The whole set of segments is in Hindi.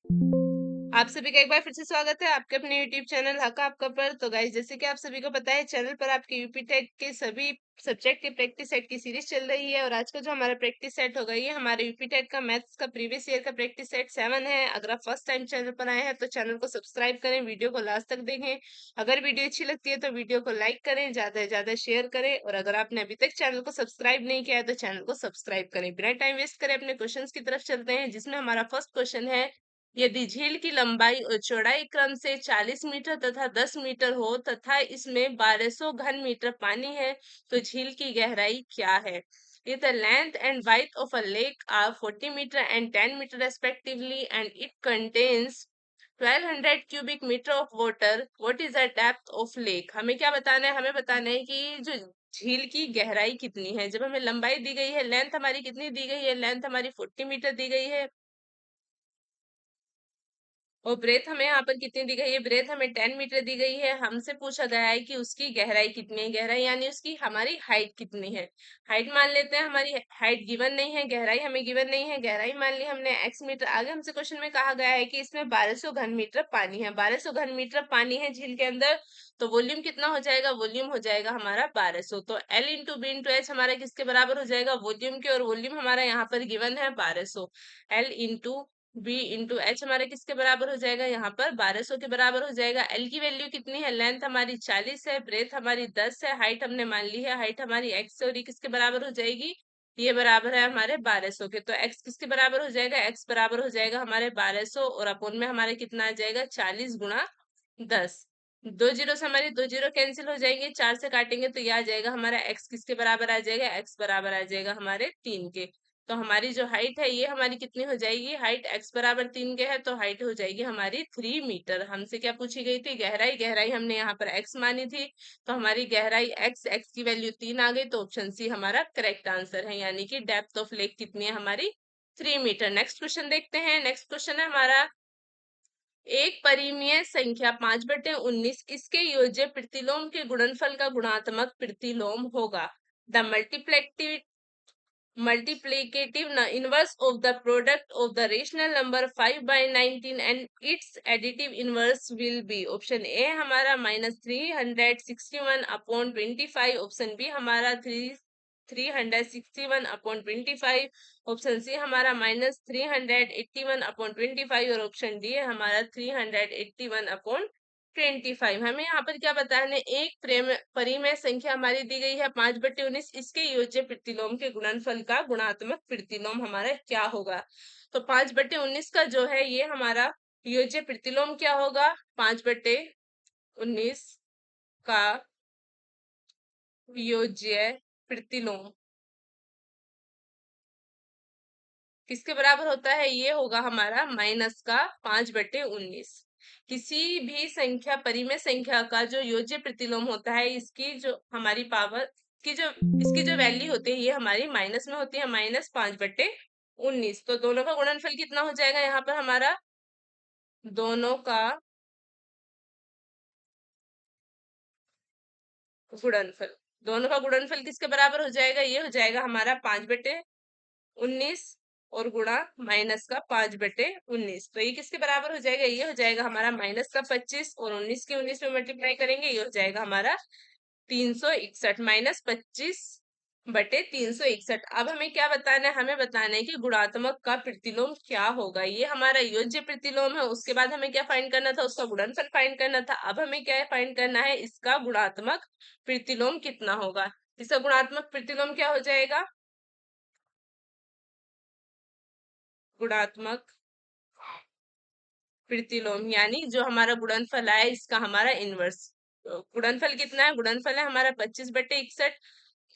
आप सभी का एक बार फिर से स्वागत है आपके अपने यूट्यूब चैनल हक आपका पर। तो गाइस, जैसे कि आप सभी को पता है, चैनल पर आपके यूपी टेट के सभी सब्जेक्ट की प्रैक्टिस सेट की सीरीज चल रही है। और आज का जो हमारा प्रैक्टिस सेट होगा, ये हमारे यूपी टेट का मैथ्स का प्रीवियस ईयर का प्रैक्टिस सेट 7 है। अगर आप फर्स्ट टाइम चैनल पर आए हैं तो चैनल को सब्सक्राइब करें, वीडियो को लास्ट तक देखें। अगर वीडियो अच्छी लगती है तो वीडियो को लाइक करें, ज्यादा से ज्यादा शेयर करें। और अगर आपने अभी तक चैनल को सब्सक्राइब नहीं किया है तो चैनल को सब्सक्राइब करें। बिना टाइम वेस्ट करें अपने क्वेश्चन की तरफ चलते हैं, जिसमें हमारा फर्स्ट क्वेश्चन है, यदि झील की लंबाई और चौड़ाई क्रम से 40 मीटर तथा 10 मीटर हो तथा इसमें 1200 घन मीटर पानी है, तो झील की गहराई क्या है? If the length and width of a lake are 40 meter and 10 meter respectively and it contains 1200 cubic meter of water, what is the depth of lake? हमें क्या बताना है? हमें बताना है कि जो झील की गहराई कितनी है। जब हमें लंबाई दी गई है, लेंथ हमारी कितनी दी गई है? लेंथ हमारी 40 मीटर दी गई है। और ब्रेथ हमें यहाँ पर कितनी दी गई है? ब्रेथ हमें 10 मीटर दी गई है। हमसे पूछा गया है कि उसकी गहराई कितनी है। गहराई यानी उसकी हमारी हाइट कितनी है। हाइट मान लेते हैं, हमारी हाइट गिवन नहीं है, गहराई हमें गिवन नहीं है। गहराई मान ली हमने x मीटर। आगे हमसे क्वेश्चन में कहा गया है कि इसमें 1200 घन मीटर पानी है। 1200 घन मीटर पानी है झील के अंदर। तो वॉल्यूम कितना हो जाएगा? वॉल्यूम हो जाएगा हमारा 1200। तो L into B into H हमारा किसके बराबर हो जाएगा? वॉल्यूम के। और वॉल्यूम हमारा यहाँ पर गिवन है 1200। L into B into H हमारे किसके बराबर हो जाएगा? यहाँ पर 1200 के बराबर हो जाएगा। एल की वैल्यू कितनी है? लेंथ हमारी 40 है, ब्रेथ हमारी 10 है, हाइट हमने मान ली है, हाइट हमारी एक्स है। और ये किसके बराबर हो जाएगी? ये बराबर है हमारे 1200 के। तो एक्स किसके बराबर हो जाएगा? एक्स बराबर हो जाएगा हमारे 1200 और अपोन में हमारे कितना आ जाएगा? 40 गुणा 10। दो जीरो से हमारी दो जीरो कैंसिल हो जाएंगे, 4 से काटेंगे तो ये आ जाएगा हमारा एक्स किसके बराबर आ जाएगा? एक्स बराबर आ जाएगा हमारे 3 के। तो हमारी जो हाइट है, ये हमारी कितनी हो जाएगी? हाइट x बराबर 3 के है, तो हाइट हो जाएगी हमारी 3 मीटर। हमसे क्या पूछी गई थी? गहराई। गहराई हमने यहाँ पर x मानी थी, तो हमारी गहराई x की वैल्यू 3 आ गई। तो ऑप्शन सी हमारा करेक्ट आंसर है, यानी कि डेप्थ ऑफ लेक कितनी है हमारी? 3 मीटर। नेक्स्ट क्वेश्चन देखते हैं। नेक्स्ट क्वेश्चन है हमारा, एक परिमेय संख्या 5/19 इसके योज्य प्रतिलोम के गुणनफल का गुणात्मक प्रतिलोम होगा। The multiplicative inverse of the product of the rational number 5/19 and its additive inverse will be। Option A हमारा -361/25, ऑप्शन बी हमारा 361/25, ऑप्शन सी हमारा -381/25 और ऑप्शन डी है हमारा 381/25। हमें यहाँ पर क्या बताना है? एक परिमेय संख्या हमारी दी गई है 5/19, इसके योज्य प्रतिलोम के गुणनफल का गुणात्मक प्रतिलोम हमारा क्या होगा? तो 5/19 का जो है, ये हमारा योज्य प्रतिलोम क्या होगा? 5/19 का योज्य प्रतिलोम किसके बराबर होता है? ये होगा हमारा माइनस का 5/19। किसी भी संख्या, परिमेय संख्या का जो योज्य प्रतिलोम होता है, इसकी जो हमारी पावर की जो इसकी जो वैल्यू होती है, ये हमारी माइनस में होती है, -5/19। तो दोनों का गुणनफल कितना हो जाएगा यहाँ पर हमारा? दोनों का गुणनफल दोनों का गुणनफल किसके बराबर हो जाएगा? ये हो जाएगा हमारा 5/19 और गुणा माइनस का 5/19। तो ये किसके बराबर हो जाएगा? ये हो जाएगा हमारा माइनस का 25 और 19 के 19 में मल्टीप्लाई करेंगे, ये हो जाएगा हमारा 361। -25/361। अब हमें क्या बताना है? हमें बताना है कि गुणात्मक का प्रतिलोम क्या होगा। ये हमारा योज्य प्रतिलोम है, उसके बाद हमें क्या फाइंड करना था? उसका गुणनफल फाइंड करना था। अब हमें क्या फाइंड करना है? इसका गुणात्मक प्रतिलोम कितना होगा। इसका गुणात्मक प्रतिलोम क्या हो जाएगा? गुणात्मक प्रतिलोम यानी जो हमारा गुणनफल आया, इसका हमारा इनवर्स। तो गुणनफल कितना है? गुणनफल है हमारा 25/61,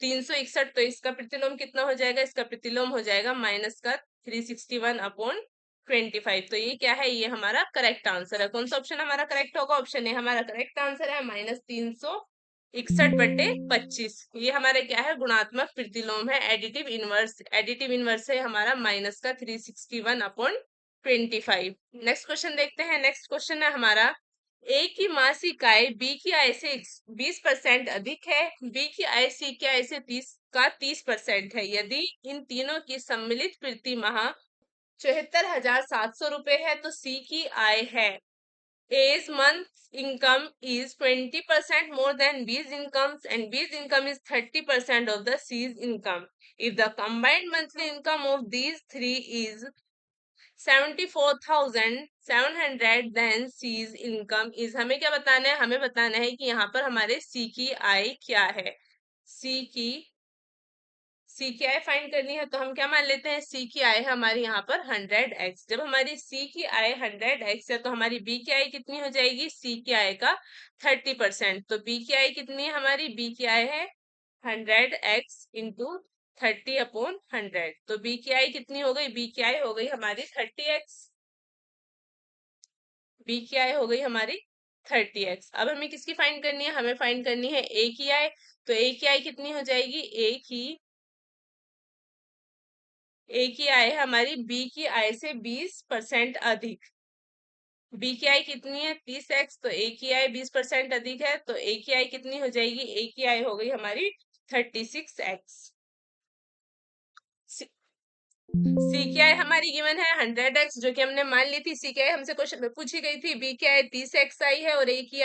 361। तो इसका प्रतिलोम कितना हो जाएगा? इसका प्रतिलोम हो जाएगा माइनस का 361/25। तो ये क्या है? ये हमारा करेक्ट आंसर है। कौन सा ऑप्शन हमारा करेक्ट होगा? ऑप्शन ए हमारा करेक्ट आंसर है, -361/25। ये हमारे क्या है? गुणात्मक प्रतिलोम है, एडिटिव इनवर्स। एडिटिव इनवर्स है हमारा माइनस का 361/25। नेक्स्ट क्वेश्चन देखते हैं। नेक्स्ट क्वेश्चन है हमारा, ए की मासिक आय बी की आय से 20% अधिक है, बी की आय सी की आय से 30% है। यदि इन तीनों की सम्मिलित प्रति माह ₹74,700 है, तो सी की आय है। A's month income is 20% more than B's incomes and B's income is 30% of the C's income. If the combined monthly income of these three is 74,700 then C's income is, हमें क्या बताना है? हमें बताना है कि यहाँ पर हमारे C की आय क्या है। सी की आय फाइंड करनी है, तो हम क्या मान लेते हैं? सी की आय है हमारी यहाँ पर 100x। जब हमारी सी की आय 100x है, तो हमारी बी की आय कितनी हो जाएगी? सी की आय का 30%। तो बी की आय कितनी है हमारी? बी की आय है 100x इंटू 30/100। तो बी की आय कितनी हो गई? बी की आय हो गई हमारी 30x। बी की आय हो गई हमारी 30x। अब हमें किसकी फाइंड करनी है? हमें फाइंड करनी है ए की आय। तो ए की आय कितनी हो जाएगी? ए की आय है हमारी बी की आय से 20% अधिक। बी की आय कितनी है? 30x। तो ए की आय 20% अधिक है, तो ए की आय कितनी हो जाएगी? ए की आय हो गई हमारी 36x। सी की आय हमारी गिवन है 100x, जो कि हमने मान ली थी। सी की आय हमसे क्वेश्चन में पूछी गई थी। बी की आय 30x आई है, और ए की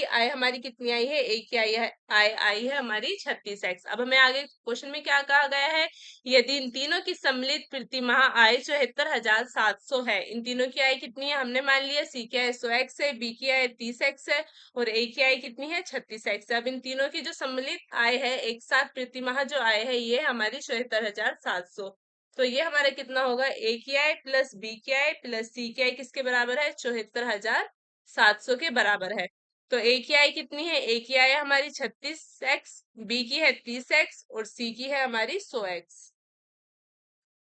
आय हमारी कितनी आई है? ए की आय आई है हमारी 36x। अब हमें आगे क्वेश्चन में क्या कहा गया है? यदि इन तीनों की सम्मिलित प्रतिमाह आय 74,700 है। इन तीनों की आय कितनी है? हमने मान लिया सी की आय 100x है, बी की आय 30x है, और ए की आय कितनी है? 36x। अब इन तीनों की जो सम्मिलित आय है, एक साथ प्रतिमाह जो आय है, ये हमारी 74,700। तो ये हमारा कितना होगा? ए की आय प्लस बी की आय प्लस सी की आय किसके बराबर है? 74,700 के बराबर है। तो ए की आय कितनी है? ए की आय हमारी 36x, बी की है 30x, और सी की है हमारी 100x।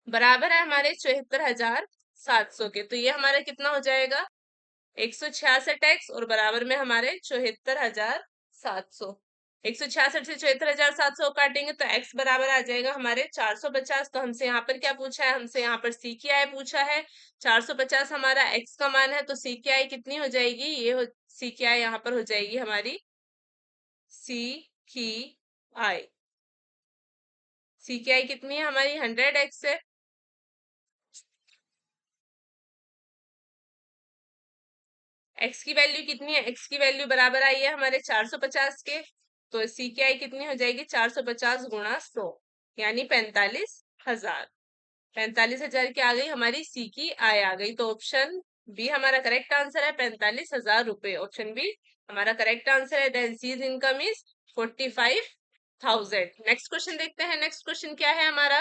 बराबर है हमारे 74,700 के। तो ये हमारा कितना हो जाएगा? 166x, और बराबर में हमारे 74,700। 166 से 74,700 काटेंगे तो x बराबर आ जाएगा हमारे 450। तो हमसे यहाँ पर क्या पूछा है? हमसे यहाँ पर सी की आय पूछा है। 450 हमारा x का मान है, तो सी की आय कितनी हो जाएगी? सी की आय यहाँ पर हो जाएगी हमारी सी की आय। सी की आय कितनी है हमारी? 100x है। x की वैल्यू कितनी है? x की वैल्यू बराबर आई है हमारे 450 के। तो सी की आई कितनी हो जाएगी? 450 गुणा 100, यानी 45,000। 45,000 की आ गई हमारी सी की आय आ गई। तो ऑप्शन बी हमारा करेक्ट आंसर है, 45,000 रुपए। ऑप्शन बी हमारा करेक्ट आंसर है। Then C's income is 45,000। Next question देखते हैं। नेक्स्ट क्वेश्चन क्या है हमारा?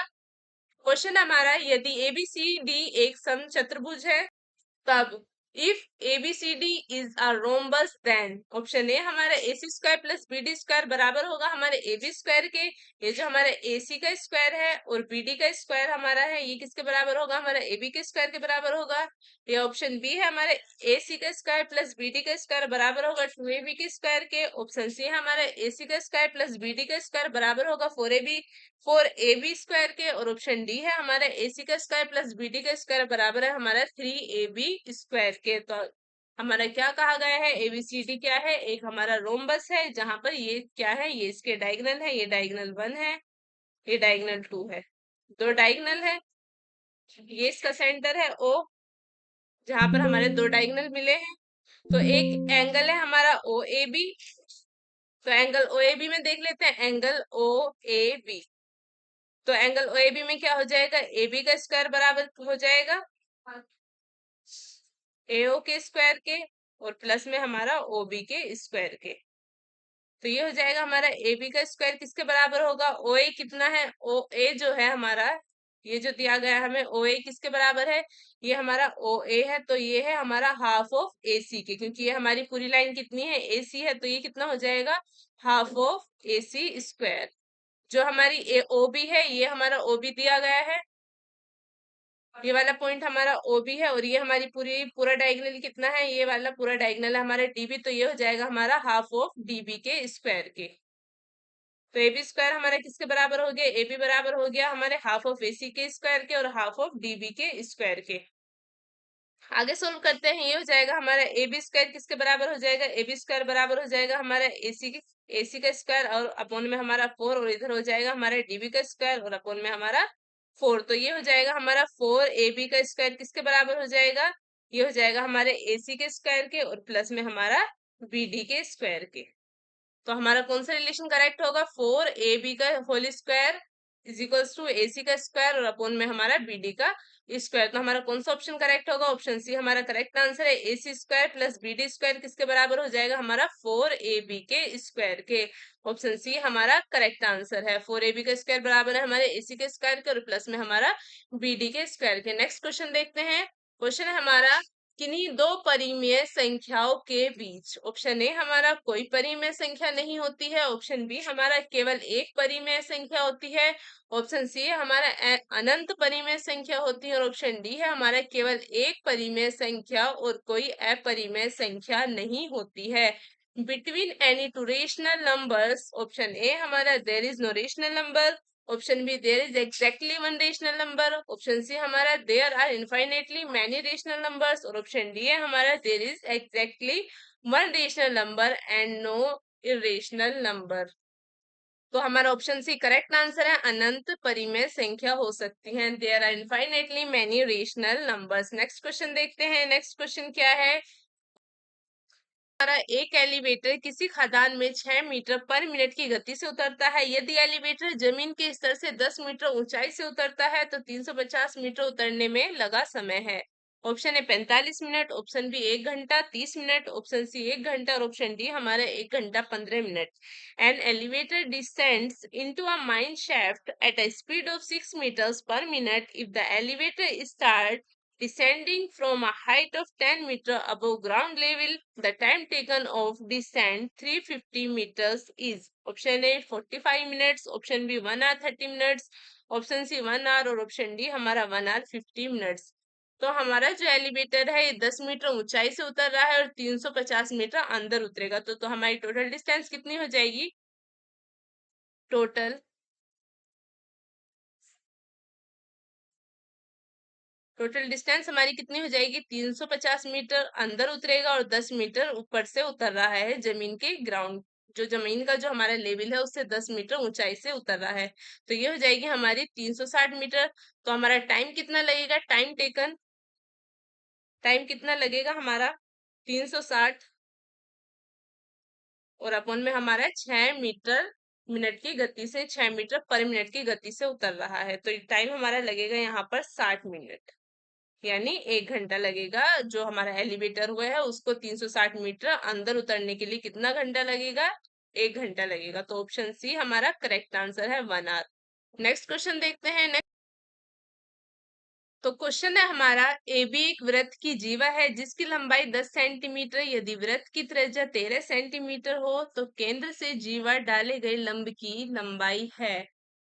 क्वेश्चन हमारा, यदि ABCD एक समचतुर्भुज है, तब if ABCD is a rhombus then. Option A हमारा AC square plus BD square बराबर होगा हमारे AB स्क्वायर के। ये जो हमारा AC का स्क्वायर है और BD का स्क्वायर हमारा है, ये किसके बराबर होगा? हमारा AB के स्क्वायर के बराबर होगा। ये ऑप्शन बी है हमारे AC का स्क्वायर प्लस BD का स्क्वायर बराबर होगा 2AB के स्क्वायर के। ऑप्शन सी है हमारा AC का स्क्वायर प्लस BD का स्क्वायर बराबर होगा 4AB स्क्वायर के। और ऑप्शन डी है हमारा AC का स्क्वायर प्लस BD का स्क्वायर बराबर है हमारा 3AB स्क्वायर के। तो हमारा क्या कहा गया है? ABCD क्या है? एक हमारा रोम्बस है, जहां पर ये क्या है? ये इसके डायगोनल है। ये डायगोनल 1 है, ये डायगोनल 2 है। दो डायगोनल है। ये इसका सेंटर है O, जहां पर हमारे दो डायगोनल मिले हैं। तो एक एंगल है हमारा OAB। तो एंगल OAB में देख लेते हैं। एंगल OAB, तो एंगल OAB में क्या हो जाएगा? AB का स्क्वायर बराबर हो जाएगा AO के स्क्वायर के, और प्लस में हमारा OB के स्क्वायर के। तो ये हो जाएगा हमारा AB का स्क्वायर किसके बराबर होगा? OA कितना है? OA जो है हमारा, ये जो दिया गया है हमें, OA किसके बराबर है? ये हमारा OA है, तो ये है हमारा हाफ ऑफ AC के, क्योंकि ये हमारी पूरी लाइन कितनी है? AC है, तो ये कितना हो जाएगा? Half of AC square. जो हमारी OB है, ये हमारा OB दिया गया है। ये वाला पॉइंट हमारा OB है, और ये हमारी पूरा डायगोनल कितना है? ये वाला पूरा डायगोनल है हमारा DB। तो ये हो जाएगा हमारा हाफ ऑफ DB के स्क्वायर के। तो AB स्क्वायर हमारा किसके बराबर हो गया? AB बराबर हो गया हमारे हाफ ऑफ AC के स्क्वायर के और हाफ ऑफ DB के स्क्वायर के। आगे सोल्व करते हैं। ये हो जाएगा हमारा AB स्क्वायर किसके बराबर हो जाएगा? AB स्क्वायर बराबर हो जाएगा हमारा AC का स्क्वायर, और अपोन में हमारा 4, और इधर हो जाएगा हमारा DB का स्क्वायर, और अपोन में हमारा 4, तो ये हो जाएगा हमारा 4ab का स्क्वायर किसके बराबर हो जाएगा, ये हो जाएगा हमारे AC के स्क्वायर के और प्लस में हमारा BD के स्क्वायर के। तो हमारा कौन सा रिलेशन करेक्ट होगा, 4ab का whole square is equals to AC का स्क्वायर और अपॉन में हमारा BD का स्क्वायर। तो हमारा कौन सा ऑप्शन करेक्ट होगा, ऑप्शन सी हमारा करेक्ट आंसर है। AC square plus BD square किसके बराबर हो जाएगा, हमारा 4ab के स्क्वायर के। ऑप्शन सी हमारा करेक्ट आंसर है। 4ab का स्क्वायर बराबर है हमारे AC के स्क्वायर के और प्लस में हमारा BD के स्क्वायर के। नेक्स्ट क्वेश्चन देखते हैं। क्वेश्चन है हमारा किन्हीं दो परिमेय संख्याओं के बीच, ऑप्शन ए हमारा कोई परिमेय संख्या नहीं होती है, ऑप्शन बी हमारा केवल एक परिमेय संख्या होती है, ऑप्शन सी हमारा अनंत परिमेय संख्या होती है और ऑप्शन डी है हमारा केवल एक परिमेय संख्या और कोई अपरिमेय संख्या नहीं होती है। Between any two rational numbers, option A हमारा there is no rational number, option B there is exactly one rational number, option C हमारा there are infinitely many rational numbers और ऑप्शन डी है हमारा there is exactly one rational number and no irrational number. तो हमारा ऑप्शन सी करेक्ट आंसर है, अनंत परिमेय संख्या हो सकती है, there are infinitely many rational numbers. Next question देखते हैं। नेक्स्ट क्वेश्चन क्या है, हमारा एक एलिवेटर किसी खदान में 6 मीटर पर मिनट की गति से उतरता है। यदि एलिवेटर जमीन के स्तर से 10 मीटर ऊंचाई से उतरता है तो 350 मीटर उतरने में लगा समय है। Option A 45 minute, option B 1 घंटा 30 मिनट, ऑप्शन सी 1 घंटा और ऑप्शन डी हमारा 1 घंटा 15 minute. An elevator descends into a mine shaft at a speed of 6 meters per minute if the elevator start descending from a height of 10 meter above ground level, the time taken of descent 350 meters is, option A 45 minutes, option B 1 hour 30 minutes, option C 1 hour और ऑप्शन डी हमारा 1 hour 50 मिनट्स। तो हमारा जो एलिवेटर है ये 10 मीटर ऊंचाई से उतर रहा है और 350 मीटर अंदर उतरेगा। तो हमारी टोटल डिस्टेंस कितनी हो जाएगी, टोटल टोटल डिस्टेंस हमारी कितनी हो जाएगी, 350 मीटर अंदर उतरेगा और 10 मीटर ऊपर से उतर रहा है जमीन के ग्राउंड, जो जमीन का जो हमारा लेवल है उससे 10 मीटर ऊंचाई से उतर रहा है। तो ये हो जाएगी हमारी 360 मीटर। तो हमारा टाइम कितना लगेगा, टाइम टेकन, टाइम कितना लगेगा हमारा 360 और अपन में हमारा 6 मीटर मिनट की गति से 6 मीटर पर मिनट की गति से उतर रहा है। तो टाइम हमारा लगेगा यहाँ पर 60 मिनट, यानी 1 घंटा लगेगा। जो हमारा एलिवेटर हुआ है उसको 360 मीटर अंदर उतरने के लिए कितना घंटा लगेगा, 1 घंटा लगेगा। तो ऑप्शन सी हमारा करेक्ट आंसर है, 1 आवर। नेक्स्ट क्वेश्चन देखते हैं। तो क्वेश्चन है हमारा, ए बी एक वृत्त की जीवा है जिसकी लंबाई 10 सेंटीमीटर, यदि वृत्त की त्रिज्या 13 सेंटीमीटर हो तो केंद्र से जीवा डाले गए लंब की लंबाई है।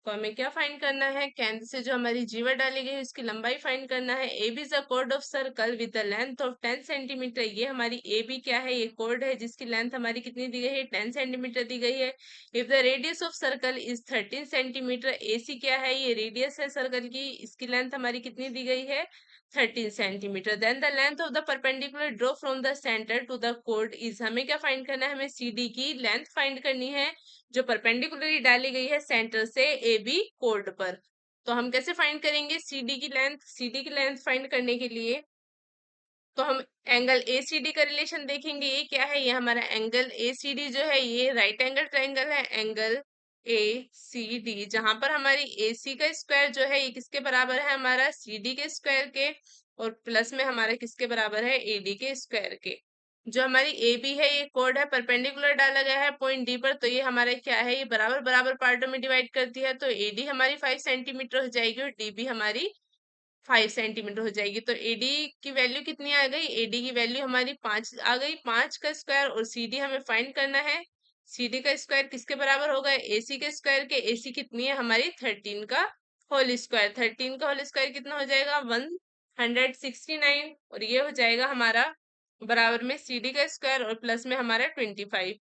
तो हमें क्या फाइंड करना है, केंद्र से जो हमारी जीवा डाली गई है उसकी लंबाई फाइंड करना है। A B is a chord of circle with the length of 10 centimetre. ये हमारी ए बी क्या है, ये कॉर्ड है जिसकी लेंथ हमारी कितनी दी गई है, 10 सेंटीमीटर दी गई है। If the radius of circle is 13 centimetre, A C क्या है, ये रेडियस है सर्कल की, इसकी लेंथ हमारी कितनी दी गई है, 13 centimetre. Then the length of the perpendicular draw from the centre to the कोड इज, हमें क्या फाइंड करना है, हमें सी डी की लेंथ फाइंड करनी है जो परपेंडिकुलरली डाली गई है सेंटर से ए बी कोड पर। तो हम कैसे फाइंड करेंगे सीडी की लेंथ, सीडी की लेंथ फाइंड करने के लिए तो हम एंगल ए सी डी का रिलेशन देखेंगे। ये क्या है, ये हमारा एंगल ए सी डी जो है ये राइट एंगल ट्राइंगल है, एंगल ए सी डी, जहां पर हमारी ए सी का स्क्वायर जो है ये किसके बराबर है, हमारा सी डी के स्क्वायर के और प्लस में हमारे किसके बराबर है, ए डी के स्क्वायर के। जो हमारी ए बी है ये कोड है, परपेंडिकुलर डाला गया है पॉइंट डी पर, तो ये हमारे क्या है, ये बराबर बराबर पार्टों में डिवाइड करती है। तो ए डी हमारी 5 सेंटीमीटर हो जाएगी और डी बी हमारी 5 सेंटीमीटर हो जाएगी। तो एडी की वैल्यू कितनी आ गई, एडी की वैल्यू हमारी 5 आ गई, 5 का स्क्वायर और सीडी हमें फाइंड करना है। सीडी का स्क्वायर किसके बराबर होगा, एसी के स्क्वायर के। एसी कितनी है हमारी 13 का होल स्क्वायर, 13 का होल स्क्वायर कितना हो जाएगा 169 और ये हो जाएगा हमारा बराबर में सीडी का स्क्वायर और प्लस में हमारा 25।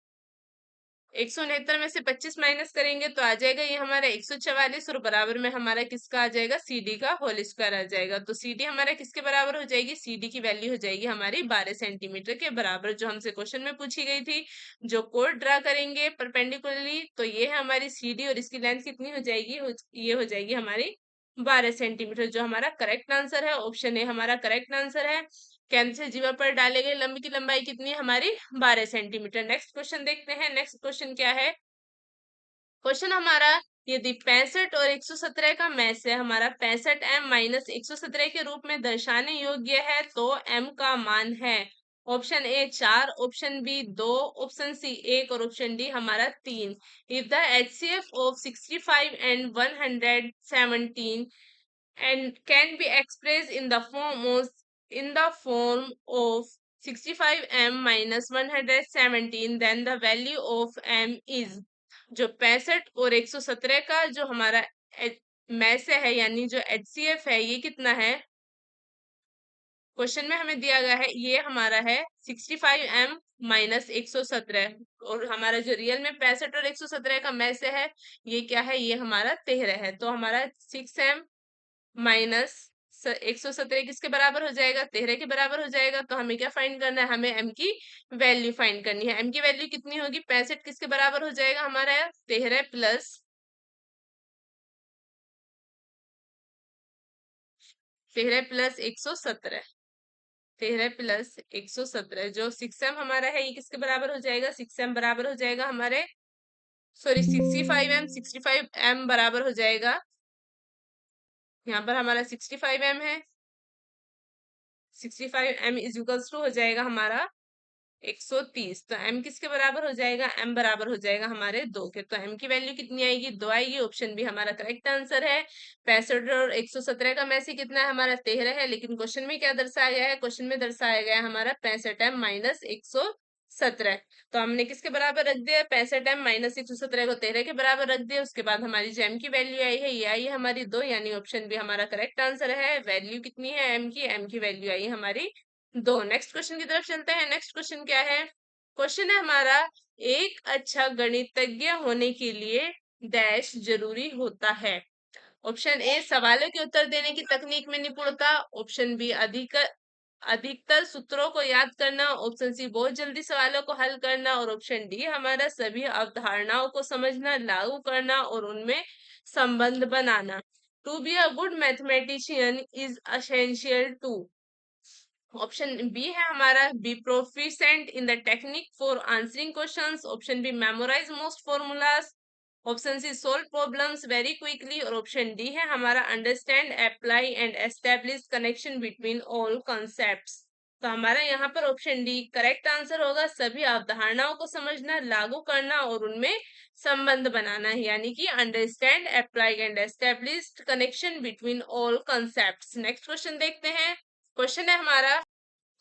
169 में से 25 माइनस करेंगे तो आ जाएगा ये हमारा 144 और बराबर में हमारा किसका आ जाएगा, सीडी का होल स्क्वायर आ जाएगा। तो सीडी हमारा किसके बराबर हो जाएगी, सीडी की वैल्यू हो जाएगी हमारी 12 सेंटीमीटर के बराबर, जो हमसे क्वेश्चन में पूछी गई थी। जो कोड ड्रा करेंगे परपेंडिकुलरली तो ये है हमारी सीडी और इसकी लेंथ कितनी हो जाएगी, ये हो जाएगी हमारी 12 सेंटीमीटर, जो हमारा करेक्ट आंसर है। ऑप्शन ए हमारा करेक्ट आंसर है। केंद्र से जीवा पर डाले गए लंब की लंबाई कितनी है हमारी? 12 सेंटीमीटर। नेक्स्ट क्वेश्चन देखते हैं। नेक्स्ट क्वेश्चन क्या है? क्वेश्चन हमारा, यदि 65 और 117 का मैस है हमारा 65m माइनस 117 के रूप में दर्शाने योग्य है, तो m का मान है। Option A 4, option B 2, option C 1 और ऑप्शन डी हमारा 3। If the HCF of 65 and 117 and can be expressed in the form of 65m minus 117, then the value of m is। जो 65 और 117 का जो हमारा मैस है यानी जो HCF है, ये कितना है? क्वेश्चन में हमें दिया गया है ये हमारा है 65m माइनस 117, और हमारा जो रियल में 65 और 117 का मैस है ये क्या है? ये हमारा 13 है। तो हमारा 6m माइनस 117 किसके बराबर हो जाएगा? 13 के बराबर हो जाएगा। तो हमें क्या फाइंड करना है? हमें m की वैल्यू फाइंड करनी है। m की वैल्यू कितनी होगी? 65 किसके बराबर हो जाएगा हमारा? 13 प्लस 117। 13 प्लस 117 जो 6m हमारा है, ये किसके बराबर हो जाएगा? 6m बराबर हो जाएगा हमारे, सॉरी 65m, 65m बराबर हो जाएगा, यहाँ पर हमारा 65m है। 65m इज इक्वल्स टू हो जाएगा हमारा 130। तो m किसके बराबर हो जाएगा? m बराबर हो जाएगा हमारे 2 के। तो m की वैल्यू कितनी आएगी? 2 आएगी। ऑप्शन बी हमारा करेक्ट आंसर है। 65 और 117 का में से कितना है हमारा? 13 है। लेकिन क्वेश्चन में क्या दर्शाया गया है? क्वेश्चन में दर्शाया गया है हमारा 65m माइनस 117। तो हमने किसके बराबर रख दिया? 65m माइनस 117 को 13 के बराबर रख दिया। उसके बाद हमारी जो m की वैल्यू आई है, ये आई है हमारी 2, यानी ऑप्शन बी हमारा करेक्ट आंसर है। वैल्यू कितनी है m की वैल्यू आई है हमारी 2। नेक्स्ट क्वेश्चन की तरफ चलते हैं। नेक्स्ट क्वेश्चन क्या है? क्वेश्चन है हमारा, एक अच्छा गणितज्ञ होने के लिए डैश जरूरी होता है। ऑप्शन ए सवालों के उत्तर देने की तकनीक में निपुणता, ऑप्शन बी अधिकतर सूत्रों को याद करना, ऑप्शन सी बहुत जल्दी सवालों को हल करना, और ऑप्शन डी हमारा सभी अवधारणाओं को समझना, लागू करना और उनमें संबंध बनाना। To be a good mathematician is essential to. Option B है हमारा, be proficient in the technique for answering questions, option B memorise most formulas, option C solve problems very quickly, और ऑप्शन डी है हमारा understand, apply and establish connection between all concepts. तो हमारा यहाँ पर ऑप्शन डी करेक्ट आंसर होगा। सभी अवधारणाओं को समझना, लागू करना और उनमें संबंध बनाना है, यानी कि understand, apply and establish connection between all concepts. Next question देखते हैं। क्वेश्चन है हमारा,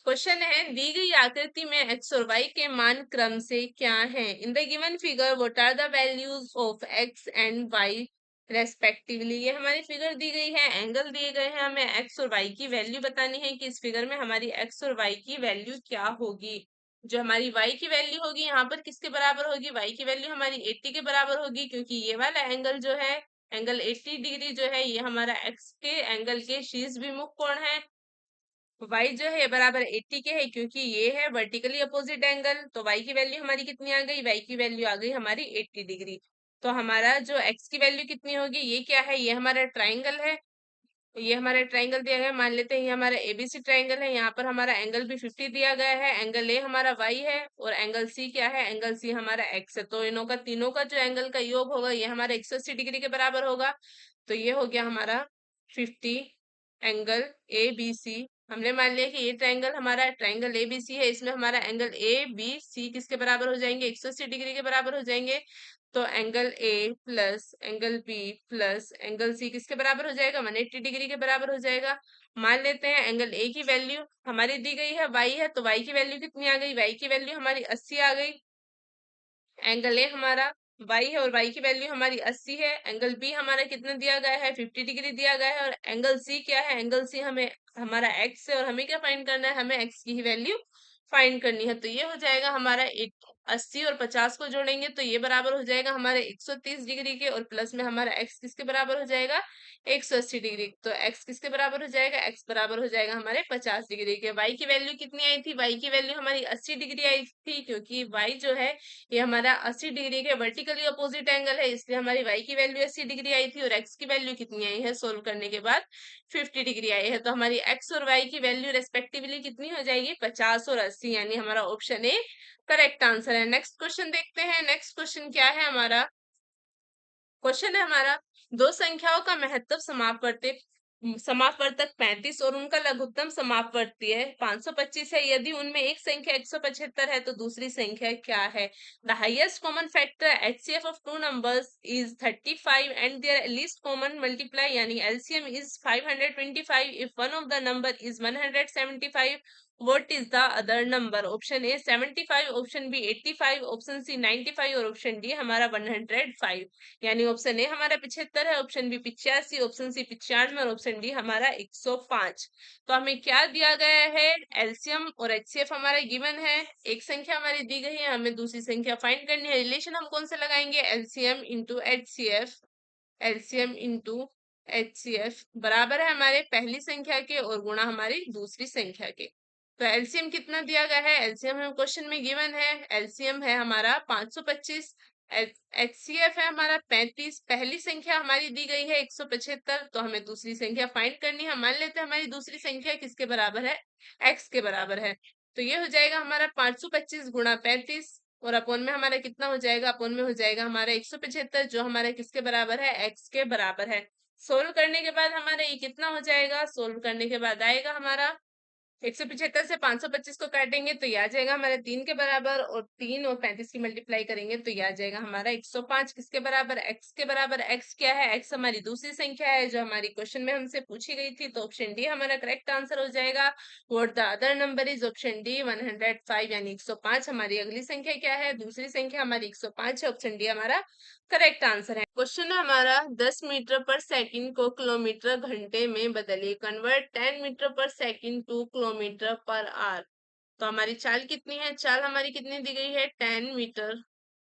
क्वेश्चन है, दी गई आकृति में x और y के मान क्रम से क्या हैं? In the given figure what are the values of x and y respectively. ये हमारी फिगर दी गई है, एंगल दिए गए हैं, हमें x और y की वैल्यू बतानी है कि इस फिगर में हमारी x और y की वैल्यू क्या होगी। जो हमारी y की वैल्यू होगी यहाँ पर किसके बराबर होगी? y की वैल्यू हमारी 80 के बराबर होगी, क्योंकि ये वाला एंगल जो है, एंगल 80 डिग्री जो है, ये हमारा x के एंगल के शीर्ष विमुख कोण है। y जो है बराबर 80 के है, क्योंकि ये है वर्टिकली अपोजिट एंगल। तो y की वैल्यू हमारी कितनी आ गई? y की वैल्यू आ गई हमारी 80 डिग्री। तो हमारा जो x की वैल्यू कितनी होगी? ये क्या है? ये हमारा ट्राइंगल है। ये हमारा ट्राइंगल दिया गया है, मान लेते हैं ये हमारा एबीसी ट्राइंगल है। यहाँ पर हमारा एंगल भी 50 दिया गया है। एंगल ए हमारा y है और एंगल सी क्या है? एंगल सी हमारा x है। तो इनों का तीनों का जो एंगल का योग होगा, ये हमारा 180 डिग्री के बराबर होगा। तो ये हो गया हमारा 50 एंगल ए बी सी। हमने मान लिया कि ये ट्राइंगल हमारा ट्राइंगल ए बी सी है, इसमें हमारा एंगल ए बी सी किसके बराबर हो जाएंगे? 180 डिग्री के बराबर हो जाएंगे। तो angle A plus angle B plus angle C किसके बराबर हो जाएगा? 180 डिग्री के बराबर हो जाएगा। मान लेते हैं एंगल ए की वैल्यू हमारी दी गई है y है, तो y की वैल्यू कितनी आ गई? y की वैल्यू हमारी 80 आ गई। एंगल ए हमारा y है और y की वैल्यू हमारी 80 है। एंगल बी हमारा कितना दिया गया है? 50 डिग्री दिया गया है। और एंगल सी क्या है? एंगल सी हमें हमारा x है, और हमें क्या फाइंड करना है? हमें x की ही वैल्यू फाइंड करनी है। तो ये हो जाएगा हमारा 80 और 50 को जोड़ेंगे तो ये बराबर हो जाएगा हमारे 130 डिग्री के, और प्लस में हमारा x किसके बराबर हो जाएगा 180 डिग्री। तो x किसके बराबर हो जाएगा, x बराबर हो जाएगा हमारे 50 डिग्री के। y की वैल्यू कितनी आई थी, y की वैल्यू हमारी 80 डिग्री आई थी, क्योंकि y जो है ये हमारा 80 डिग्री के वर्टिकली अपोजिट एंगल है, इसलिए हमारी y की वैल्यू 80 डिग्री आई थी। और x की वैल्यू कितनी आई है सोल्व करने के बाद 50 डिग्री आई है। तो हमारी x और y की वैल्यू रेस्पेक्टिवली कितनी हो जाएगी 50 और 80, यानी हमारा ऑप्शन ए करेक्ट आंसर है। नेक्स्ट क्वेश्चन देखते हैं। नेक्स्ट क्वेश्चन क्या है हमारा, क्वेश्चन है हमारा दो संख्याओं का महत्तम समापवर्तक 35 और उनका लघुत्तम समापवर्ती है 525 है। यदि उनमें एक संख्या 175 है तो दूसरी संख्या क्या है। The highest common factor HCF of two numbers is 35 and their least common multiply यानी LCM is 525 if one of the number is 175। What is the other number? Option A 75, option B 85, option C 95 और ऑप्शन डी हमारा 105। यानी ऑप्शन ए हमारा 75 है, ऑप्शन बी 85, ऑप्शन सी 95 और ऑप्शन डी हमारा 105। तो हमें क्या दिया गया है, एलसीएम और एचसीएफ हमारा गिवन है, एक संख्या हमारी दी गई है, हमें दूसरी संख्या फाइंड करनी है। रिलेशन हम कौन से लगाएंगे, LCM into HCF, LCM into HCF बराबर है हमारे पहली संख्या के और गुणा हमारी दूसरी संख्या के। तो एलसीएम कितना दिया गया है, एलसीएम हम क्वेश्चन में गिवन है, एलसीएम है हमारा 525, एचसीएफ है हमारा 35, पहली संख्या हमारी दी गई है 175, तो हमें दूसरी संख्या फाइंड करनी है। मान लेते हैं हमारी दूसरी संख्या किसके बराबर है, एक्स के बराबर है। तो ये हो जाएगा हमारा 525 गुणा 35 और अपोन में हमारा कितना हो जाएगा, अपोन में हो जाएगा हमारा 175 जो हमारा किसके बराबर है, एक्स के बराबर है। सोल्व करने के बाद हमारा ये कितना हो जाएगा, सोल्व करने के बाद आएगा हमारा 175 से 525 को काटेंगे तो ये आ जाएगा हमारे 3 के बराबर, और 3 और 35 की मल्टीप्लाई करेंगे तो ये आ जाएगा हमारा 105 किसके बराबर, एक्स के बराबर। एक्स क्या है, एक्स हमारी दूसरी संख्या है जो हमारी क्वेश्चन में हमसे पूछी गई थी, तो ऑप्शन डी हमारा करेक्ट आंसर हो जाएगा। What the other number is, option D 105 यानी 105 हमारी अगली संख्या क्या है, दूसरी संख्या हमारी 105 है, ऑप्शन डी हमारा करेक्ट आंसर है। क्वेश्चन है हमारा 10 मीटर पर सेकंड को किलोमीटर घंटे में बदलिए, कन्वर्ट 10 मीटर पर second two kilometre per hour. तो हमारी चाल कितनी है, चाल हमारी कितनी दी गई है 10 मीटर,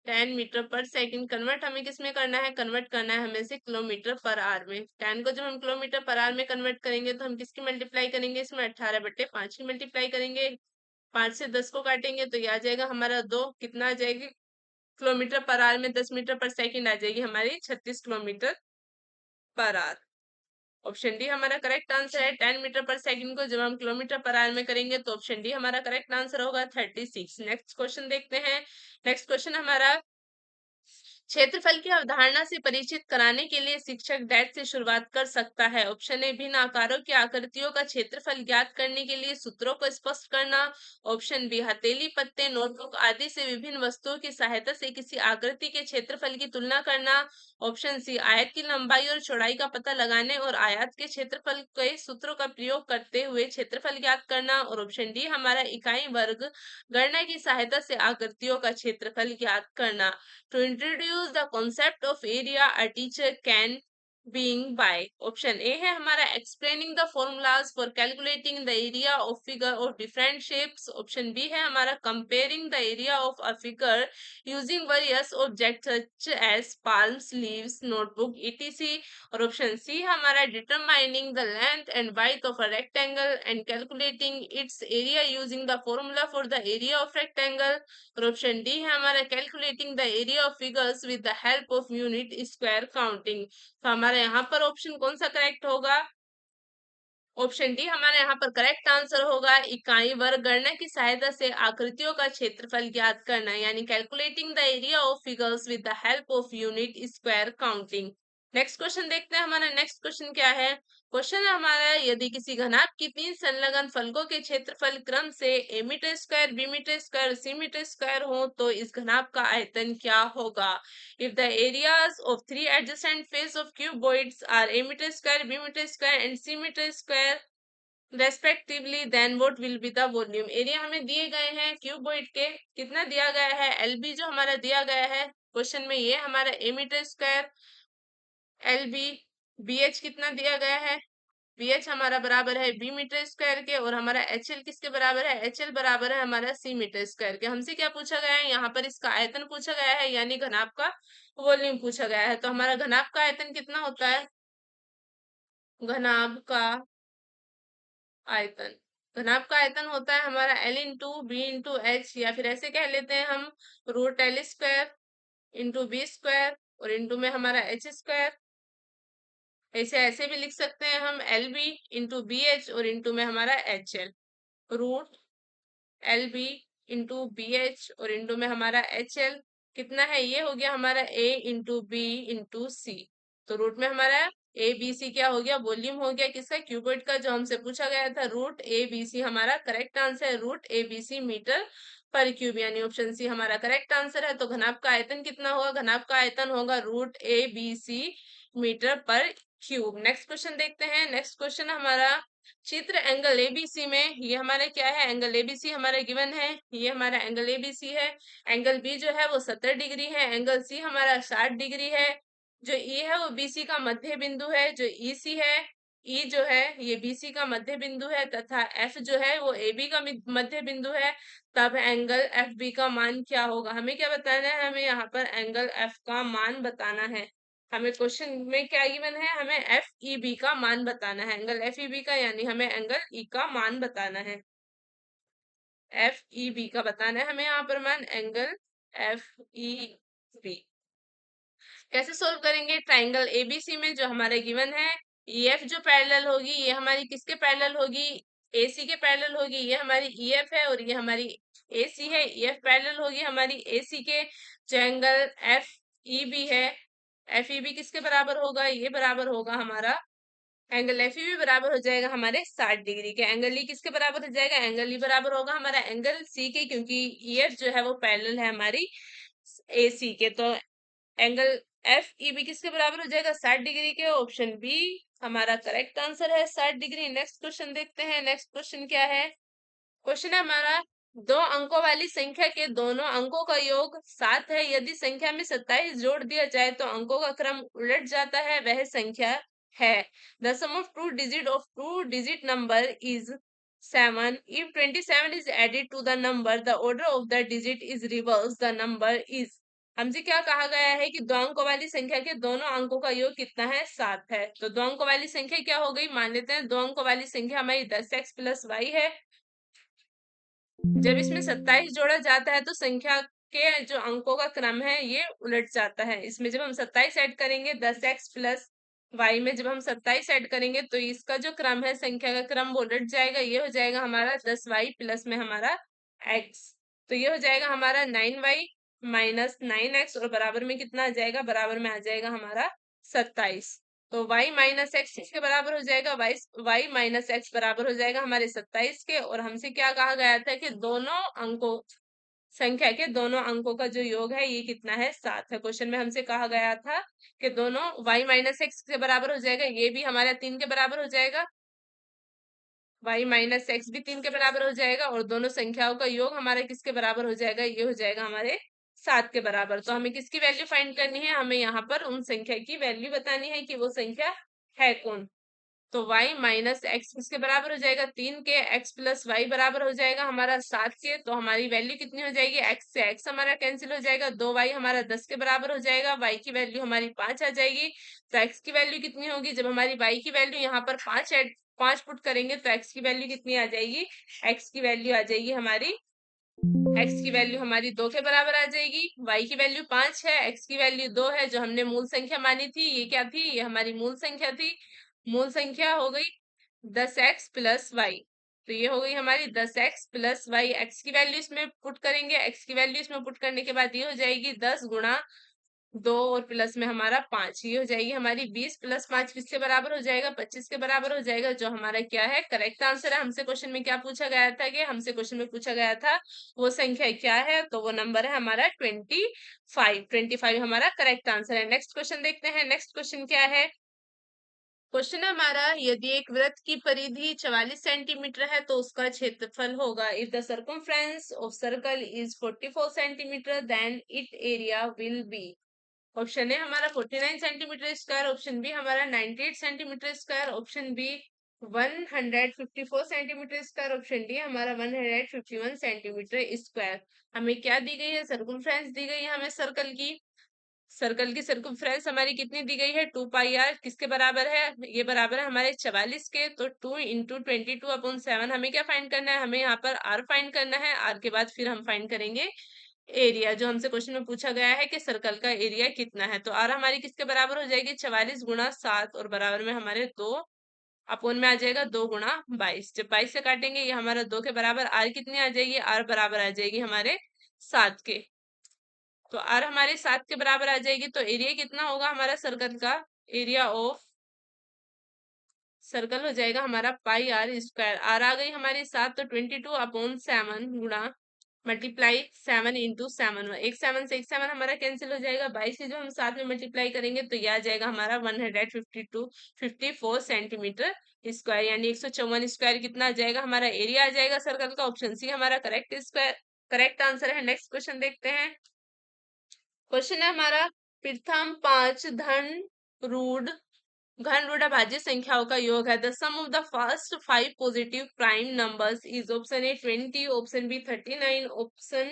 10 मीटर पर सेकंड कन्वर्ट हमें किस में करना है, कन्वर्ट करना है हमें से किलोमीटर पर आवर में। 10 को जब हम किलोमीटर पर आवर में कन्वर्ट करेंगे तो हम किसकी मल्टीप्लाई करेंगे, इसमें 18/5 की मल्टीप्लाई करेंगे। 5 से 10 को काटेंगे तो ये आ जाएगा हमारा 2, कितना आ जाएगी किलोमीटर पर आवर में 10 मीटर पर सेकंड आ जाएगी हमारी 36 kilometre per hour. Option D हमारा करेक्ट आंसर है। 10 मीटर पर सेकंड को जब हम किलोमीटर पर आवर में करेंगे तो ऑप्शन डी हमारा करेक्ट आंसर होगा 36। नेक्स्ट क्वेश्चन देखते हैं। नेक्स्ट क्वेश्चन हमारा क्षेत्रफल की अवधारणा से परिचित कराने के लिए शिक्षक डैट से शुरुआत कर सकता है। ऑप्शन ए भिन्न आकारों की आकृतियों का क्षेत्रफल ज्ञात करने के लिए सूत्रों को स्पष्ट करना, ऑप्शन बी हथेली पत्ते नोटबुक आदि से विभिन्न वस्तुओं की सहायता से किसी आकृति के क्षेत्रफल की तुलना करना, ऑप्शन सी आयत की लंबाई और चौड़ाई का पता लगाने और आयत के क्षेत्रफल के सूत्रों का प्रयोग करते हुए क्षेत्रफल ज्ञात करना, और ऑप्शन डी हमारा इकाई वर्ग गणना की सहायता से आकृतियों का क्षेत्रफल ज्ञात करना। To introduce the concept of area, a teacher can being by option A है हमारा explaining the formulas for calculating the area of figure of different shapes, option B है हमारा comparing the area of a figure using various objects such as palms, leaves, notebook, etc, और option C है हमारा determining the length and width of a rectangle and calculating its area using the formula for the area of rectangle, और ऑप्शन डी है हमारा calculating the area of figures with the help of unit square counting. तो हमारा यहाँ पर ऑप्शन कौन सा करेक्ट होगा, ऑप्शन डी हमारा यहाँ पर करेक्ट आंसर होगा। इकाई वर्ग गणना की सहायता से आकृतियों का क्षेत्रफल ज्ञात करना, यानी calculating the area of figures with the help of unit square counting. Next question देखते हैं हमारा। नेक्स्ट क्वेश्चन क्या है, क्वेश्चन है हमारा यदि किसी घनाभ की 3 संलग्न फलकों के क्षेत्रफल क्रम से a metre square, b metre square, c metre square हो तो इस घनाभ का आयतन क्या होगा। If the areas of 3 adjacent face of cuboids are a metre square, b metre square and c metre square respectively then what will be the volume. Area हमें दिए गए हैं क्यूबॉइड के, कितना दिया गया है, एलबी जो हमारा दिया गया है क्वेश्चन में ये हमारा a metre square, L B, B H कितना दिया गया है BH हमारा बराबर है B मीटर स्क्वायर के, और हमारा HL किसके बराबर है, HL बराबर है हमारा C मीटर स्क्वायर के। हमसे क्या पूछा गया है, यहाँ पर इसका आयतन पूछा गया है, यानी घनाभ का वॉल्यूम पूछा गया है। तो हमारा घनाभ का आयतन कितना होता है, घनाभ का आयतन, घनाभ का आयतन होता है हमारा L into B into H, या फिर ऐसे कह लेते हैं हम root L square into B square, और इंटू में हमारा एच स्क्वायर। ऐसे ऐसे भी लिख सकते हैं हम L B into B H, और इंटू में हमारा H L, root L B into B H, और इंटू में हमारा एच एल कितना है, ये हो गया हमारा ए इंटू बी इंटू सी। तो रूट में हमारा ए बी सी क्या हो गया, वॉल्यूम हो गया किसका, क्यूबिड का, जो हमसे पूछा गया था। रूट ए बी सी हमारा करेक्ट आंसर है, root A B C metre पर क्यूब, यानी ऑप्शन सी हमारा करेक्ट आंसर है। तो घनाभ का आयतन कितना होगा, घनाभ का आयतन होगा root A B C metre पर क्यूब। नेक्स्ट क्वेश्चन देखते हैं। नेक्स्ट क्वेश्चन हमारा चित्र एंगल एबीसी में, ये हमारा क्या है, एंगल एबीसी हमारा गिवन है, ये हमारा एंगल एबीसी है। एंगल बी जो है वो 70 डिग्री है, एंगल सी हमारा 60 डिग्री है। जो ई है वो बीसी का मध्य बिंदु है, जो ईसी है, ई जो है ये बीसी का मध्य बिंदु है, तथा एफ जो है वो एबी का मध्य बिंदु है। तब एंगल एफ बी का मान क्या होगा, हमें क्या बताना है, हमें यहाँ पर एंगल एफ का मान बताना है। हमें क्वेश्चन में क्या गिवन है, हमें एफ ई बी का मान बताना है, एंगल एफ ई बी का, यानी हमें एंगल ई का मान बताना है, एफ ई बी का बताना है हमें यहाँ पर मान, एंगल एफ ई बी। कैसे सोल्व करेंगे, ट्राइंगल एबीसी में जो हमारे गिवन है, ईएफ जो पैरेलल होगी ये हमारी किसके पैरेलल होगी, एसी के पैरेलल होगी। ये हमारी ईएफ है और ये हमारी एसी है, ईएफ पैरेलल होगी हमारी एसी के। जो एंगल एफ ई बी है, एफ ई बी किसके बराबर होगा, ये बराबर होगा हमारा, एंगल एफ ई बी बराबर हो जाएगा हमारे 60 डिग्री के। एंगल ई किसके बराबर हो जाएगा, एंगल ई बराबर होगा हमारा एंगल सी के, क्योंकि ईएफ जो है वो पैरेलल है हमारी एसी के। तो एंगल एफ ई बी किसके बराबर हो जाएगा, 60 डिग्री के। ऑप्शन बी हमारा करेक्ट आंसर है, 60 डिग्री। नेक्स्ट क्वेश्चन देखते हैं। नेक्स्ट क्वेश्चन क्या है, क्वेश्चन है हमारा, दो अंकों वाली संख्या के दोनों अंकों का योग 7 है, यदि संख्या में 27 जोड़ दिया जाए तो अंकों का क्रम उलट जाता है, वह संख्या है। The sum of two digit number is 7, if 27 is added to the number the order of the digit is reversed, the number is। हमसे क्या कहा गया है कि दो अंकों वाली संख्या के दोनों अंकों का योग कितना है, 7 है। तो दो अंकों वाली संख्या क्या हो गई, मान लेते हैं दो अंकों वाली संख्या हमारी 10x प्लस वाई है। जब इसमें 27 जोड़ा जाता है तो संख्या के जो अंकों का क्रम है ये उलट जाता है। इसमें जब हम 27 ऐड करेंगे 10x प्लस वाई में, जब हम 27 ऐड करेंगे तो इसका जो क्रम है संख्या का क्रम वो उलट जाएगा, ये हो जाएगा हमारा 10y प्लस में हमारा x। तो ये हो जाएगा हमारा 9y माइनस 9x, और बराबर में कितना आ जाएगा, बराबर में आ जाएगा हमारा 27। तो y माइनस एक्स किसके बराबर हो जाएगा, y माइनस एक्स बराबर हो जाएगा हमारे 27 के। और हमसे क्या कहा गया था कि दोनों अंकों संख्या के दोनों अंकों का जो योग है ये कितना है, 7 है। क्वेश्चन में हमसे कहा गया था कि दोनों y माइनस एक्स के बराबर हो जाएगा, ये भी हमारा 3 के बराबर हो जाएगा, y माइनस एक्स भी 3 के बराबर हो जाएगा, और दोनों संख्याओं का योग हमारा किसके बराबर हो जाएगा, ये हो जाएगा हमारे 7 के बराबर। तो हमें किसकी वैल्यू फाइंड करनी है, हमें यहाँ पर उन संख्या की वैल्यू बतानी है कि वो संख्या है कौन। तो y माइनस एक्स किसके बराबर हो जाएगा, 3 के, x प्लस वाई बराबर हो जाएगा हमारा 7 के। तो हमारी वैल्यू कितनी हो जाएगी, x से x हमारा कैंसिल हो जाएगा, 2y हमारा 10 के बराबर हो जाएगा, y की वैल्यू हमारी 5 आ जाएगी। तो x की वैल्यू कितनी होगी, जब हमारी y की वैल्यू यहाँ पर 5 पुट करेंगे तो x की वैल्यू कितनी आ जाएगी, x की वैल्यू आ जाएगी हमारी, x की वैल्यू हमारी 2 के बराबर आ जाएगी। y की वैल्यू 5 है, x की वैल्यू 2 है, जो हमने मूल संख्या मानी थी ये क्या थी, ये हमारी मूल संख्या थी। मूल संख्या हो गई 10x प्लस वाई। तो ये हो गई हमारी 10x प्लस वाई। एक्स की वैल्यू इसमें पुट करेंगे, एक्स की वैल्यू इसमें पुट करने के बाद ये हो जाएगी 10 गुणा 2 और प्लस में हमारा 5, ये हो जाएगी हमारी 20 प्लस 5 किसके बराबर हो जाएगा, 25 के बराबर हो जाएगा, जो हमारा क्या है, करेक्ट आंसर है। हमसे क्वेश्चन में क्या पूछा गया था, कि हमसे क्वेश्चन में पूछा गया था वो संख्या क्या है, तो वो नंबर है हमारा 25 हमारा करेक्ट आंसर है। नेक्स्ट क्वेश्चन देखते हैं। नेक्स्ट क्वेश्चन क्या है, क्वेश्चन है हमारा, यदि एक वृत्त की परिधि 44 सेंटीमीटर है तो उसका क्षेत्रफल होगा, if the circumference of circle is 44 centimetre then it area will be. Option A हमारा 49 सेंटीमीटर स्क्वायर, ऑप्शन बी हमारा 98 centimetre square, option B 154 centimetre square. Option D हमारा 151 सेंटीमीटर स्क्वायर। हमें क्या दी गई है? सर्कमफ्रेंस दी गई है हमें सर्कल की। सर्कल की सर्कमफ्रेंस हमारी कितनी दी गई है? 2 पाई आर। किसके बराबर है? ये बराबर है हमारे 44 के। तो 2 × 22/7। हमें क्या फाइंड करना है? हमें यहाँ पर आर फाइंड करना है। आर के बाद फिर हम फाइंड करेंगे एरिया, जो हमसे क्वेश्चन में पूछा गया है कि सर्कल का एरिया कितना है। तो आर हमारी किसके बराबर हो जाएगी? 44 × 7 और बराबर में हमारे 2 अपोन में आ जाएगा 2 × 22। जब 22 से काटेंगे ये हमारा 2 के बराबर। आर कितनी आ जाएगी? आर बराबर आ जाएगी हमारे 7 के। तो आर हमारे 7 के बराबर आ जाएगी। तो एरिया कितना होगा हमारा सर्कल का? एरिया ऑफ सर्कल हो जाएगा हमारा πr²। आर आ गई हमारी 7, तो 22/7 गुणा मल्टीप्लाई 7 × 7। एक 7 से एक 7 हमारा कैंसिल हो जाएगा। 22 से जो हम 7 में मल्टीप्लाई करेंगे तो यह आ जाएगा हमारा 154 सेंटीमीटर स्क्वायर, यानी 154 स्क्वायर। कितना आ जाएगा? हमारा एरिया आ जाएगा सर्कल का। ऑप्शन सी हमारा करेक्ट स्क्वायर करेक्ट आंसर है। नेक्स्ट क्वेश्चन देखते हैं। क्वेश्चन है हमारा, प्रथम 5 घन रूट अभाज्य संख्याओं का योग है। The sum of the first 5 positive prime numbers is. Option A 20, option B 39, option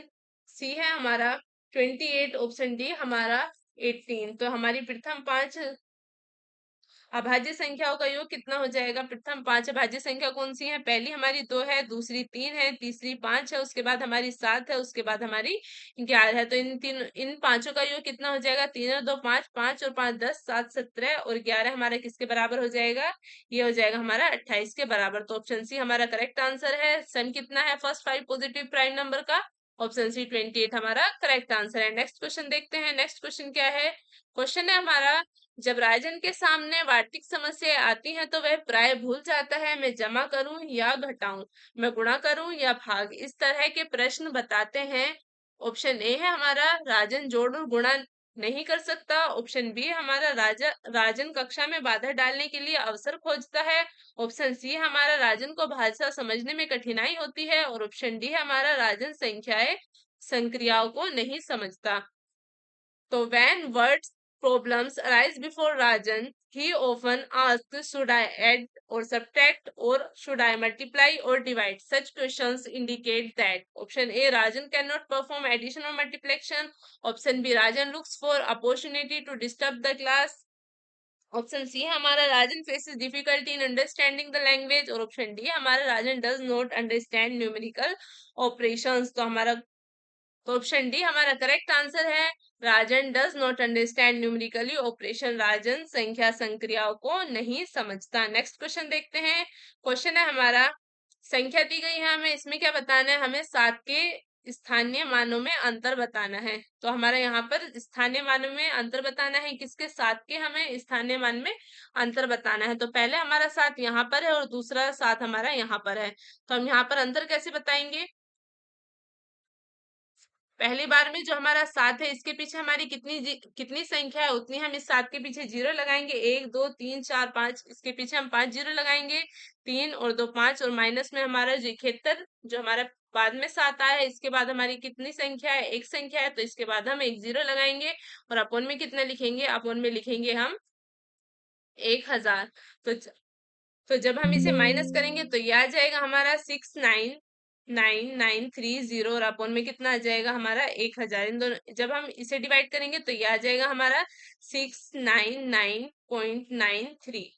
C है हमारा 28, ऑप्शन डी हमारा 18। तो हमारी प्रथम 5 अभाज्य संख्याओं का योग कितना हो जाएगा? प्रथम 5 अभाज्य संख्या कौन सी है? पहली हमारी 2 है, दूसरी 3 है, तीसरी 5 है, उसके बाद हमारी 7 है, उसके बाद हमारी 11 है। तो इन पांचों का योग कितना हो जाएगा? 3 और 2 5, 5 और 5 10, 7 17 और 11 हमारा किसके बराबर हो जाएगा? ये हो जाएगा हमारा 28 के बराबर। तो ऑप्शन सी हमारा करेक्ट आंसर है। सन कितना है फर्स्ट 5 पॉजिटिव प्राइम नंबर का? ऑप्शन सी 28 हमारा करेक्ट आंसर है। नेक्स्ट क्वेश्चन देखते हैं। नेक्स्ट क्वेश्चन क्या है? क्वेश्चन है हमारा, जब राजन के सामने वार्षिक समस्या आती है तो वह प्राय भूल जाता है, मैं जमा करूं या घटाऊं, मैं गुणा करूं या भाग, इस तरह के प्रश्न बताते हैं। ऑप्शन ए है हमारा, राजन जोड़ और गुणा नहीं कर सकता। ऑप्शन बी हमारा, राजन कक्षा में बाधा डालने के लिए अवसर खोजता है। ऑप्शन सी हमारा, राजन को भाषा समझने में कठिनाई होती है। और ऑप्शन डी हमारा, राजन संख्याएं संक्रियाओं को नहीं समझता। तो when words problems arise before Rajan, he often asks, should I add or subtract, or should I multiply or divide? Such questions indicate that option A, Rajan cannot perform addition or multiplication. Option B, Rajan looks for opportunity to disturb the class. Option C है हमारा, Rajan faces difficulty in understanding the language. और ऑप्शन डी हमारा, Rajan does not understand numerical operations. तो हमारा तो ऑप्शन डी हमारा करेक्ट आंसर है। Rajan does not understand numerically operation. Rajan संख्या संक्रियाओं को नहीं समझता। नेक्स्ट क्वेश्चन देखते हैं। क्वेश्चन है हमारा, संख्या दी गई है हमें, इसमें क्या बताना है? हमें 7 के स्थानीय मानों में अंतर बताना है। तो हमारा यहाँ पर स्थानीय मानों में अंतर बताना है। किसके? 7 के हमें स्थानीय मान में अंतर बताना है। तो पहले हमारा 7 यहाँ पर है और दूसरा 7 हमारा यहाँ पर है। तो हम यहाँ पर अंतर कैसे बताएंगे? पहली बार में जो हमारा 7 है, इसके पीछे हमारी कितनी संख्या है उतनी हम इस 7 के पीछे जीरो लगाएंगे। 1 2 3 4 5, इसके पीछे हम 5 जीरो लगाएंगे। 3 और 2 5 और माइनस में हमारा जो 71 जो हमारा बाद में 7 आया है, इसके बाद हमारी कितनी संख्या है? एक संख्या है, तो इसके बाद हम एक जीरो लगाएंगे। और अपोन में कितना लिखेंगे? अपोन में लिखेंगे हम 1000। तो तो जब हम इसे माइनस करेंगे तो ये आ जाएगा हमारा 699930। और अपॉन में कितना आ जाएगा? हमारा 1000। इन दोनों जब हम इसे डिवाइड करेंगे तो ये आ जाएगा हमारा 699.93।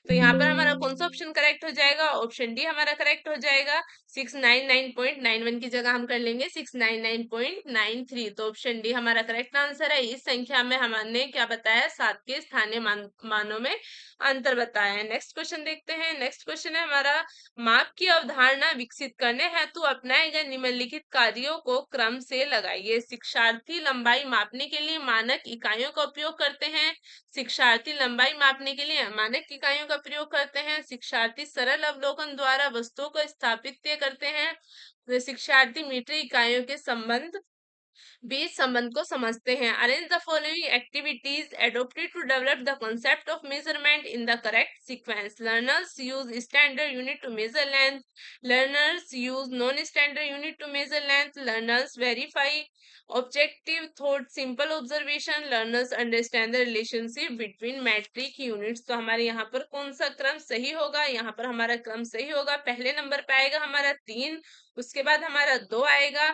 तो यहाँ पर हमारा कौन सा ऑप्शन करेक्ट हो जाएगा? ऑप्शन डी हमारा करेक्ट हो जाएगा। 699.91 की जगह हम कर लेंगे 699.93। तो ऑप्शन डी हमारा करेक्ट आंसर है। इस संख्या में हमने क्या बताया? 7 के स्थानीय मानों में अंतर बताया है। नेक्स्ट क्वेश्चन देखते हैं। नेक्स्ट क्वेश्चन है हमारा, माप की अवधारणा विकसित करने हेतु अपनाए गए निम्नलिखित कार्यों को क्रम से लगाइए। शिक्षार्थी लंबाई मापने के लिए मानक इकाइयों का उपयोग करते हैं। शिक्षार्थी लंबाई मापने के लिए मानक इकाइयों का प्रयोग करते हैं। शिक्षार्थी सरल अवलोकन द्वारा वस्तुओं को स्थापित करते हैं। तो शिक्षार्थी मीटर इकाइयों के संबंध बीच संबंध को समझते हैं। Arrange the following activities adopted to develop the concept of measurement in the correct sequence. Learners use standard unit to measure length, learners use non standard unit to measure length, learners verify objective thought simple observation, learners understand the relationship between metric units. तो हमारे यहाँ पर कौन सा क्रम सही होगा? यहाँ पर हमारा क्रम सही होगा, पहले नंबर पे आएगा हमारा 3, उसके बाद हमारा 2 आएगा,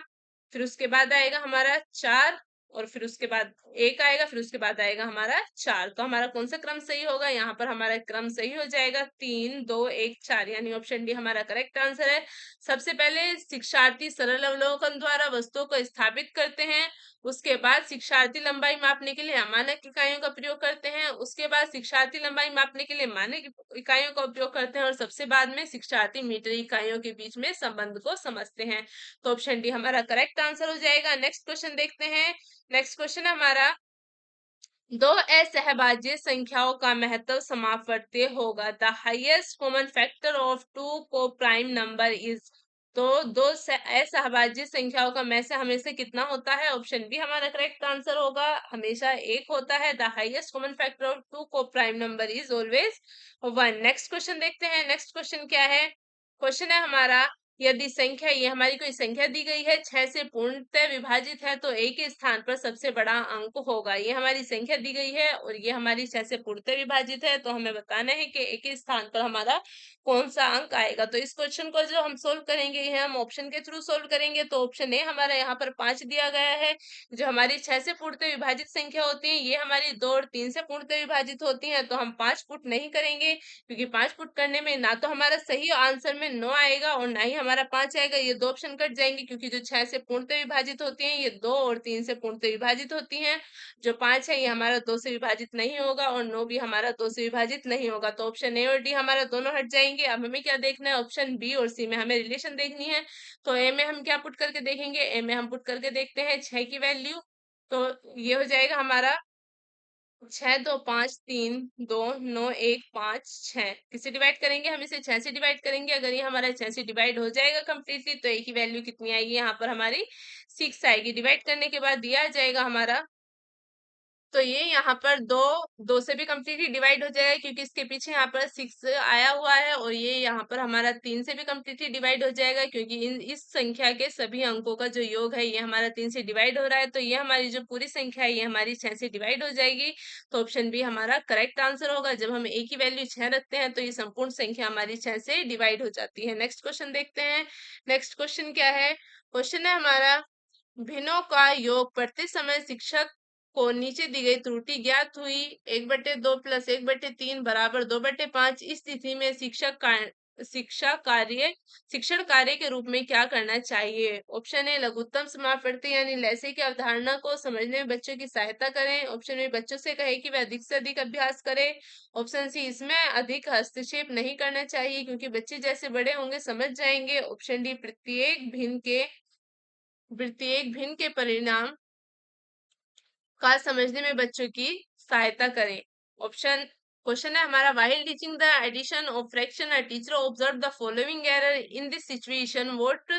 फिर उसके बाद आएगा हमारा 4, और फिर उसके बाद 1 आएगा, फिर उसके बाद आएगा हमारा 4। तो हमारा कौन सा क्रम सही होगा? यहाँ पर हमारा क्रम सही हो जाएगा 3 2 1 4, यानी ऑप्शन डी हमारा करेक्ट आंसर है। सबसे पहले शिक्षार्थी सरल अवलोकन द्वारा वस्तुओं को स्थापित करते हैं, उसके बाद शिक्षार्थी लंबाई मापने के लिए मानक इकाइयों का प्रयोग करते हैं, उसके बाद शिक्षार्थी लंबाई मापने के लिए मानक इकाइयों का उपयोग करते हैं, और सबसे बाद में शिक्षार्थी मीटर इकाइयों के बीच में संबंध को समझते हैं। तो ऑप्शन डी हमारा करेक्ट आंसर हो जाएगा। नेक्स्ट क्वेश्चन देखते हैं। नेक्स्ट क्वेश्चन हमारा, दो असहभाज्य संख्याओं का महत्व समावर्तीय होगा। The highest common factor of two को प्राइम नंबर इज। तो दो असहभाज्य संख्याओं का में से हमेशा कितना होता है? ऑप्शन बी हमारा करेक्ट आंसर होगा, हमेशा 1 होता है। The highest common factor of two को prime number is always 1। Next question देखते हैं। नेक्स्ट क्वेश्चन क्या है? क्वेश्चन है हमारा, यदि संख्या, ये हमारी कोई संख्या दी गई है 6 से पूर्णतः विभाजित है, तो ए के स्थान पर सबसे बड़ा अंक होगा। ये हमारी संख्या दी गई है और ये हमारी 6 से पूर्णतः विभाजित है, तो हमें बताना है कि ए के स्थान पर हमारा कौन सा अंक आएगा। तो इस क्वेश्चन को जो हम सोल्व करेंगे, ये हम ऑप्शन के थ्रू सोल्व करेंगे। तो ऑप्शन ए हमारा यहाँ पर 5 दिया गया है। जो हमारी 6 से पूर्णतः विभाजित संख्या होती है, ये हमारी 2 और 3 से पूर्णतः विभाजित होती है, तो हम 5 पुट नहीं करेंगे, क्योंकि 5 पुट करने में ना तो हमारा सही आंसर में 9 आएगा और ना ही हमारा 5 आएगा। ये 2 ऑप्शन कट जाएंगे, क्योंकि जो 6 से पूर्णतः विभाजित होती हैं ये 2 और 3 से पूर्णतः विभाजित होती हैं। जो 5 है ये हमारा 2 से विभाजित नहीं होगा, और 9 भी हमारा 2 से विभाजित नहीं होगा। तो ऑप्शन ए और डी हमारा दोनों हट जाएंगे। अब हमें क्या देखना है? ऑप्शन बी और सी में हमें रिलेशन देखनी है। तो ए में हम क्या पुट करके देखेंगे? ए में हम पुट करके देखते हैं 6 की वैल्यू। तो ये हो जाएगा हमारा 6 2 5 3 2 9 1 5 6। किससे डिवाइड करेंगे? हम इसे 6 से डिवाइड करेंगे। अगर ये हमारा 6 से डिवाइड हो जाएगा कंप्लीटली, तो ए की वैल्यू कितनी आएगी? यहाँ पर हमारी 6 आएगी। डिवाइड करने के बाद दिया जाएगा हमारा, तो ये यहाँ पर 2 से भी कम्प्लीटली डिवाइड हो जाएगा, क्योंकि इसके पीछे यहाँ पर 6 आया हुआ है, और ये यहाँ पर हमारा 3 से भी कम्प्लीटली डिवाइड हो जाएगा, क्योंकि इस संख्या के सभी अंकों का जो योग है ये हमारा 3 से डिवाइड हो रहा है। तो ये हमारी जो पूरी संख्या है ये हमारी 6 से डिवाइड हो जाएगी। तो ऑप्शन बी हमारा करेक्ट आंसर होगा। जब हम ए की वैल्यू 6 रखते हैं तो ये संपूर्ण संख्या हमारी 6 से डिवाइड हो जाती है। नेक्स्ट क्वेश्चन देखते हैं। नेक्स्ट क्वेश्चन क्या है? क्वेश्चन है हमारा, भिन्नों का योग करते समय शिक्षक को नीचे दी गई त्रुटि ज्ञात हुई, 1/2 प्लस 1/3 बराबर 2/5। इस स्थिति में शिक्षण कार्य के रूप में क्या करना चाहिए? ऑप्शन ए लघुत्तम समापवर्ती यानी लैसे की अवधारणा को समझने में बच्चों की सहायता करें। ऑप्शन बी बच्चों से कहे कि वे अधिक से अधिक अभ्यास करें। ऑप्शन सी इसमें अधिक हस्तक्षेप नहीं करना चाहिए, क्योंकि बच्चे जैसे बड़े होंगे समझ जाएंगे। ऑप्शन डी प्रत्येक भिन्न के परिणाम का समझने में बच्चों की सहायता करें। ऑप्शन क्वेश्चन है हमारा, while teaching the addition of fraction a teacher observe the following error in this situation, what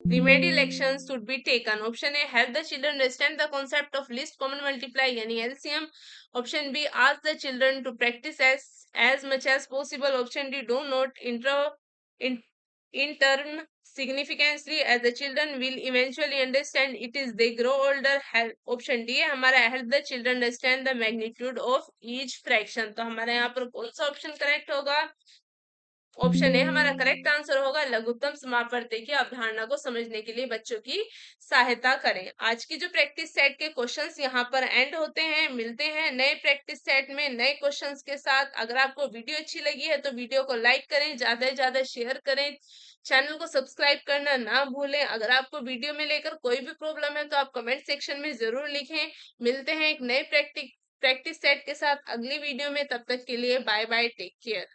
remedial actions should be taken? Option A, help the children understand the concept of least common multiply यानी LCM. Option B, ask the children to practice as much as possible. Option D, do not in, intern significantly as the children will eventually understand it is they grow older. Option D है हमारा, help the children understand the magnitude of each fraction. तो हमारे यहाँ पर कौन सा ऑप्शन करेक्ट होगा? ऑप्शन ए हमारा करेक्ट आंसर होगा, लघुत्तम समापवर्ती की अवधारणा को समझने के लिए बच्चों की सहायता करें। आज की जो प्रैक्टिस सेट के क्वेश्चंस यहाँ पर एंड होते हैं। मिलते हैं नए प्रैक्टिस सेट में नए क्वेश्चंस के साथ। अगर आपको वीडियो अच्छी लगी है तो वीडियो को लाइक करें, ज्यादा से ज्यादा शेयर करें, चैनल को सब्सक्राइब करना ना भूलें। अगर आपको वीडियो में लेकर कोई भी प्रॉब्लम है तो आप कमेंट सेक्शन में जरूर लिखें। मिलते हैं एक नए प्रैक्टिस सेट के साथ अगली वीडियो में। तब तक के लिए बाय बाय, टेक केयर।